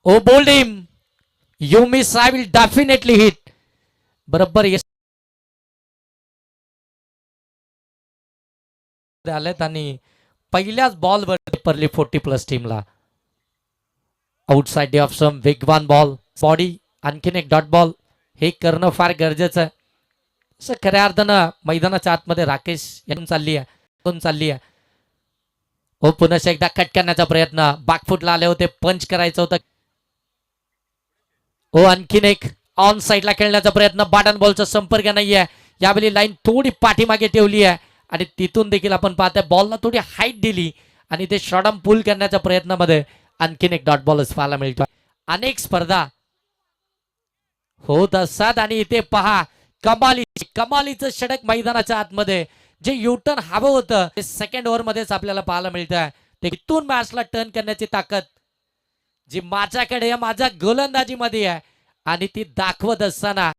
O bold him, you miss, I will definitely hit. बरोबर आलेत आणि पहिल्याच बॉलवर परली 40+ टीमला. आउटसाइड ऑफ सम वेगवान बॉल बॉडी, आणखीन एक डॉट बॉल. हे करणं फार गरजेचं आहे. असं खऱ्या अर्थानं मैदानाच्या आतमध्ये राकेश येऊन चालली आहे. हो पुन्हा एकदा कट करण्याचा प्रयत्न, बॅकफुटला आले होते, पंच करायचं होतं. हो आणखीन एक ऑन साईडला खेळण्याचा प्रयत्न, बॅट बॉलचा संपर्क नाहीये. यावेळी लाईन थोडी पाठीमागे ठेवली आहे आणि तिथून देखील आपण पाहतोय बॉलला थोडी हाईट दिली आणि ते शॉर्ट आर्म पुल करण्याच्या प्रयत्नामध्ये आणखीन एक डॉट बॉलच पाहायला मिळतो. अनेक स्पर्धा होत असतात आणि इथे पहा कमालीचं षटक मैदानाच्या आतमध्ये जे युटर्न हवं होतं ते सेकंड ओव्हर मध्येच आपल्याला पाहायला मिळतंय. ते इथून मॅचला टर्न करण्याची ताकद जी माझ्याकडे माझ्या गोलंदाजीमध्ये आहे आणि ती दाखवत असताना